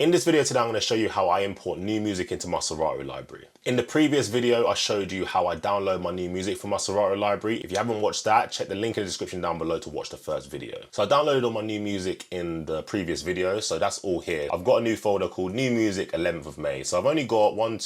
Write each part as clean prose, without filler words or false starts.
In this video today, I'm going to show you how I import new music into my Serato library. In the previous video, I showed you how I download my new music from my Serato library. If you haven't watched that, check the link in the description down below to watch the first video. So I downloaded all my new music in the previous video, so that's all here. I've got a new folder called New Music 11th of May. So I've only got 9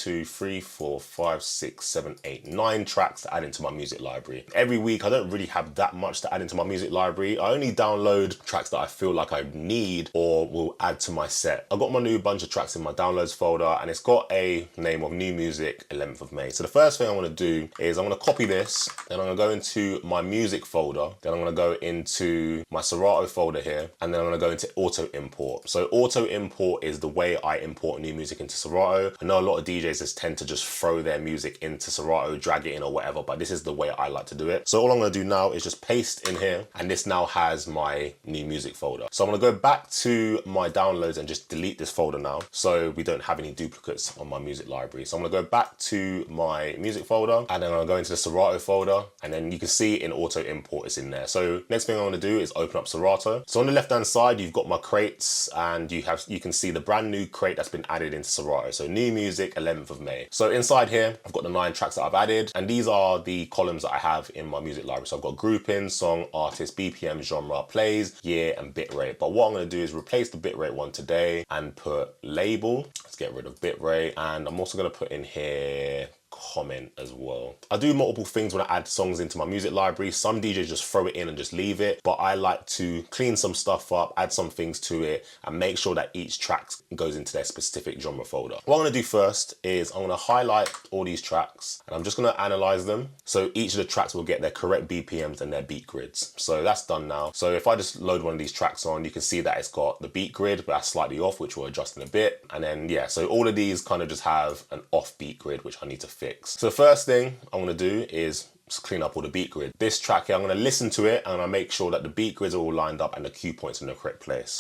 tracks to add into my music library. Every week, I don't really have that much to add into my music library. I only download tracks that I feel like I need or will add to my set. I've got my new bunch of tracks in my downloads folder and it's got a name of New Music 11th of May. So the first thing I want to do is I'm going to copy this, then I'm going to go into my music folder, then I'm going to go into my Serato folder here, and then I'm going to go into auto import. So auto import is the way I import new music into Serato. I know a lot of DJs just tend to just throw their music into Serato, drag it in or whatever, but this is the way I like to do it. So all I'm going to do now is just paste in here, and this now has my new music folder. So I'm going to go back to my downloads and just delete this folder now, so we don't have any duplicates on my music library. So I'm going to go back to my music folder, and then I'm going to go into the Serato folder, and then you can see in auto import it's in there. So next thing I'm going to do is open up Serato. So on the left hand side you've got my crates, and you can see the brand new crate that's been added into Serato. So New Music 11th of May. So inside here I've got the 9 tracks that I've added, and these are the columns that I have in my music library. So I've got grouping, song, artist, BPM, genre, plays, year, and bitrate. But what I'm going to do is replace the bitrate one today and put label. Let's get rid of bitrate, and I'm also going to put in here comment as well. I do multiple things when I add songs into my music library. Some DJs just throw it in and just leave it, but I like to clean some stuff up, add some things to it, and make sure that each track goes into their specific genre folder. What I'm going to do first is I'm going to highlight all these tracks, and I'm just going to analyze them. So each of the tracks will get their correct BPMs and their beat grids. So that's done now. So if I just load one of these tracks on, you can see that it's got the beat grid, but that's slightly off, which we'll adjust in a bit. And then, yeah, so all of these kind of just have an off beat grid, which I need to fix. So the first thing I'm going to do is clean up all the beat grid. This track here, I'm going to listen to it and I make sure that the beat grids are all lined up and the cue points in the correct place.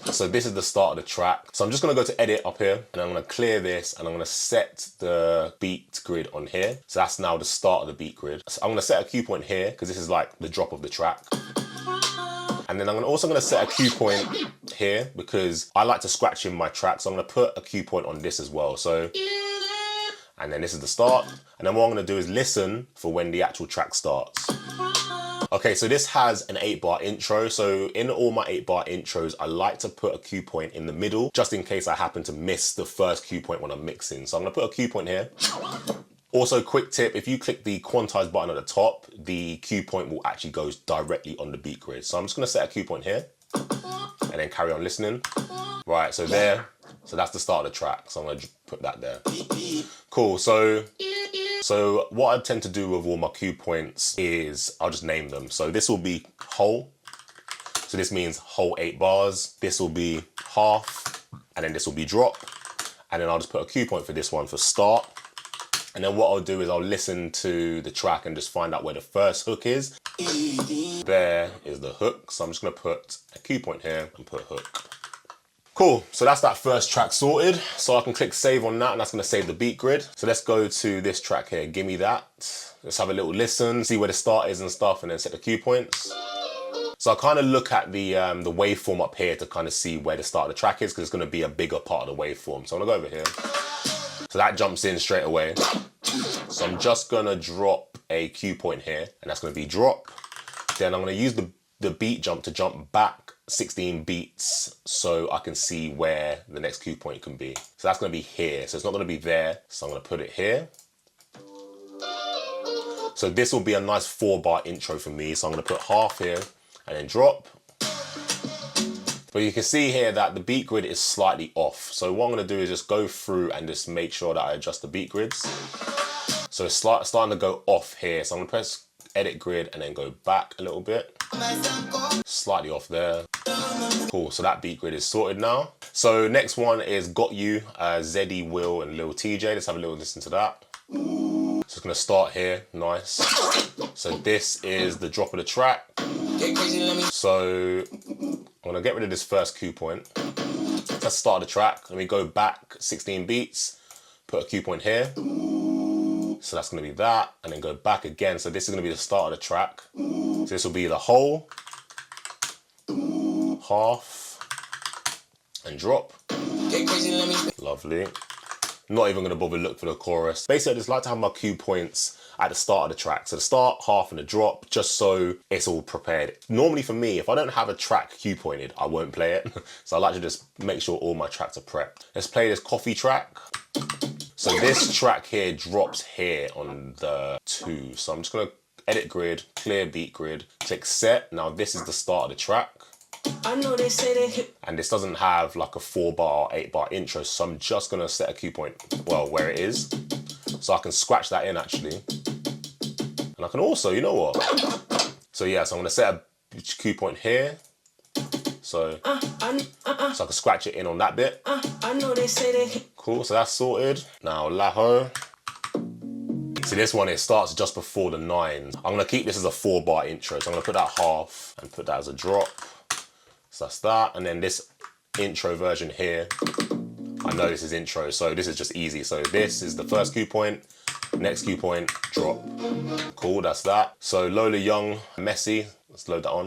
So this is the start of the track. So I'm just going to go to edit up here, and I'm going to clear this, and I'm going to set the beat grid on here. So that's now the start of the beat grid. So I'm going to set a cue point here because this is like the drop of the track. And then I'm also going to set a cue point here because I like to scratch in my track. So I'm going to put a cue point on this as well. So, and then this is the start. And then what I'm going to do is listen for when the actual track starts. Okay, so this has an 8-bar intro. So in all my 8-bar intros, I like to put a cue point in the middle, just in case I happen to miss the first cue point when I'm mixing. So I'm going to put a cue point here. Also, quick tip, if you click the quantize button at the top, the cue point will actually go directly on the beat grid. So I'm just going to set a cue point here and then carry on listening. Right, so there. So that's the start of the track. So I'm going to put that there. Cool. So what I tend to do with all my cue points is I'll just name them. So this will be whole. So this means whole 8 bars. This will be half, and then this will be drop. And then I'll just put a cue point for this one for start. And then what I'll do is I'll listen to the track and just find out where the first hook is. There is the hook. So I'm just going to put a cue point here and put hook. Cool, so that's that first track sorted. So I can click save on that, and that's gonna save the beat grid. So let's go to this track here, Gimme That. Let's have a little listen, see where the start is and stuff, and then set the cue points. So I kind of look at the waveform up here to kind of see where the start of the track is, because it's gonna be a bigger part of the waveform. So I'm gonna go over here. So that jumps in straight away. So I'm just gonna drop a cue point here, and that's gonna be drop. Then I'm gonna use the beat jump to jump back 16 beats so I can see where the next cue point can be. So that's going to be here. So it's not going to be there. So I'm going to put it here. So this will be a nice 4-bar intro for me. So I'm going to put half here and then drop. But you can see here that the beat grid is slightly off. So what I'm going to do is just go through and just make sure that I adjust the beat grids. So it's starting to go off here. So I'm going to press edit grid and then go back a little bit. Slightly off there. Cool, so that beat grid is sorted now. So next one is Got You, Zeddy, Will, and Lil TJ. Let's have a little listen to that. So it's gonna start here, nice. So this is the drop of the track. So I'm gonna get rid of this first cue point. Let's start the track. Let me go back 16 beats, put a cue point here. So that's gonna be that, and then go back again. So this is gonna be the start of the track. So this will be the whole, half, and drop. Get crazy, let me. Lovely. Not even gonna bother look for the chorus. Basically, I just like to have my cue points at the start of the track. So the start, half, and the drop, just so it's all prepared. Normally for me, if I don't have a track cue pointed, I won't play it. So I like to just make sure all my tracks are prepped. Let's play this coffee track. So this track here drops here on the 2. So I'm just gonna edit grid, clear beat grid, click set. Now this is the start of the track. I know they say they hit. And this doesn't have like a 4-bar, 8-bar intro, so I'm just gonna set a cue point, well, where it is. So I can scratch that in actually. And I can also, you know what? So yeah, so I'm gonna set a cue point here. So I can scratch it in on that bit. I know they say they hit. Cool, so that's sorted. Now Laho. See this one, it starts just before the 9. I'm gonna keep this as a 4-bar intro. So I'm gonna put that half and put that as a drop. So that's that, and then this intro version here, I know this is intro, so this is just easy. So this is the first cue point, next cue point, drop. Cool, that's that. So Lola Young, Messy, let's load that on.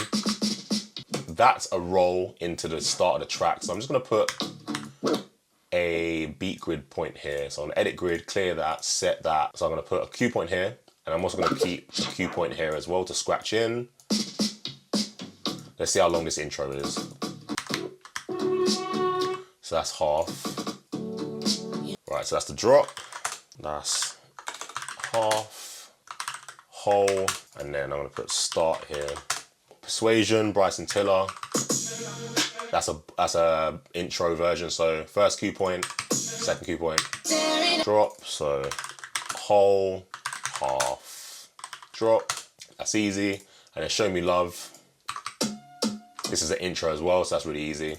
That's a roll into the start of the track. So I'm just gonna put a beat grid point here. So I'm gonna edit grid, clear that, set that. So I'm gonna put a cue point here, and I'm also gonna keep a cue point here as well to scratch in. Let's see how long this intro is. So that's half. Right, so that's the drop. That's half, whole, and then I'm gonna put start here. Persuasion, Bryson Tiller. That's a intro version. So first cue point, second cue point, drop. So whole, half, drop. That's easy. And then Show Me Love. This is an intro as well, so that's really easy.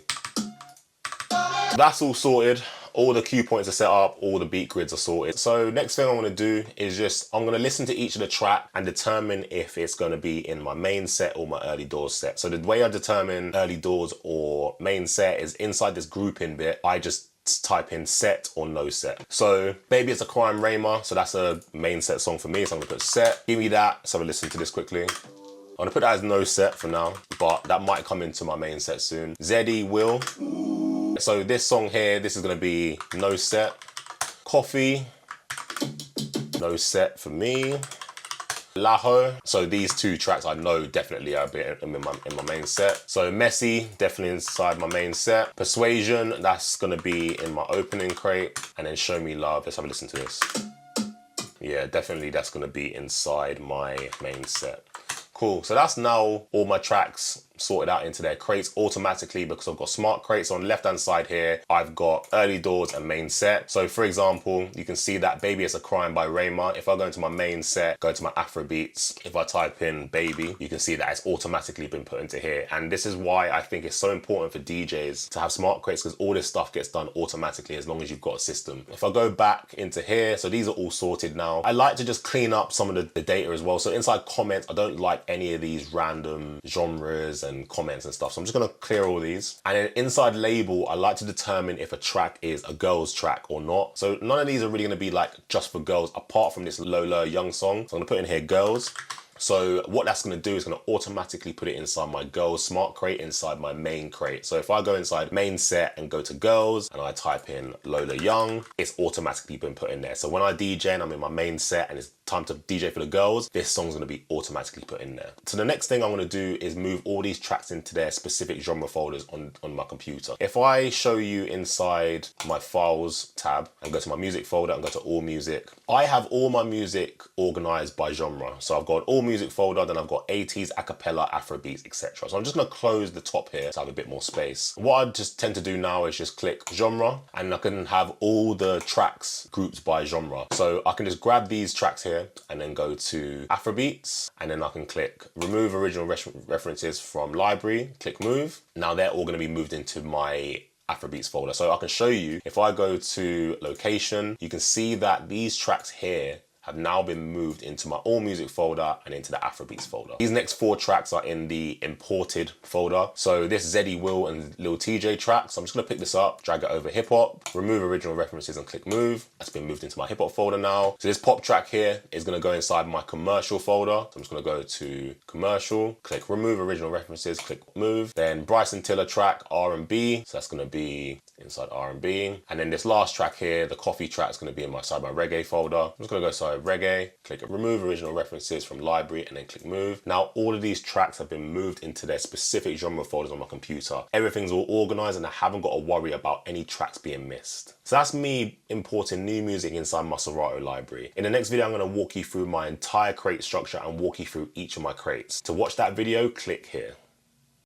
That's all sorted. All the cue points are set up, all the beat grids are sorted. So next thing I want to do is I'm going to listen to each of the track and determine if it's going to be in my main set or my early doors set. So the way I determine early doors or main set is inside this grouping bit, I just type in set or no set. So Baby It's a Crime, Rayma, so that's a main set song for me, so I'm going to put set. Give me that, so I'll listen to this quickly. I'm gonna put that as no set for now, but that might come into my main set soon. Zeddy Will. So this song here, this is gonna be no set. Coffee, no set for me. Laho. So these 2 tracks I know definitely are a bit in my main set. So Messy, definitely inside my main set. Persuasion, that's gonna be in my opening crate. And then Show Me Love, let's have a listen to this. Yeah, definitely that's gonna be inside my main set. Cool, so that's now all my tracks sorted out into their crates automatically because I've got smart crates on the left hand side here. I've got early doors and main set. So for example, you can see that Baby It's a Crime by Rayma. If I go into my main set, go to my Afro beats, if I type in Baby, you can see that it's automatically been put into here. And this is why I think it's so important for DJs to have smart crates, because all this stuff gets done automatically as long as you've got a system. If I go back into here, so these are all sorted now. I like to just clean up some of the data as well. So inside comments, I don't like any of these random genres and comments and stuff. So I'm just gonna clear all these. And then inside label, I like to determine if a track is a girl's track or not. So none of these are really gonna be like just for girls apart from this Lola Young song. So I'm gonna put in here girls. So what that's gonna do is gonna automatically put it inside my girls smart crate inside my main crate. So if I go inside main set and go to girls and I type in Lola Young, it's automatically been put in there. So when I DJ and I'm in my main set and it's time to DJ for the girls, this song's gonna be automatically put in there. So the next thing I'm gonna do is move all these tracks into their specific genre folders on my computer. If I show you inside my files tab and go to my music folder and go to all music, I have all my music organized by genre. So I've got all music folder, then I've got 80s, acapella, Afrobeats, etc. So I'm just gonna close the top here to have a bit more space. What I just tend to do now is just click genre and I can have all the tracks grouped by genre. So I can just grab these tracks here and then go to Afrobeats and then I can click remove original references from library, click move. Now they're all gonna be moved into my Afrobeats folder. So I can show you, if I go to location, you can see that these tracks here have now been moved into my All Music folder and into the Afrobeats folder. These next 4 tracks are in the imported folder. So this Zeddy Will and Lil TJ track, so I'm just gonna pick this up, drag it over hip hop, remove original references and click move. That's been moved into my hip hop folder now. So this pop track here is gonna go inside my commercial folder. So I'm just gonna go to commercial, click remove original references, click move. Then Bryson Tiller track R&B, so that's gonna be inside R&B. And then this last track here, the coffee track, is gonna be inside my reggae folder. I'm just gonna go inside reggae, click remove original references from library and then click move. Now all of these tracks have been moved into their specific genre folders on my computer. Everything's all organized and I haven't got to worry about any tracks being missed. So that's me importing new music inside my Serato library. In the next video, I'm gonna walk you through my entire crate structure and walk you through each of my crates. To watch that video, click here.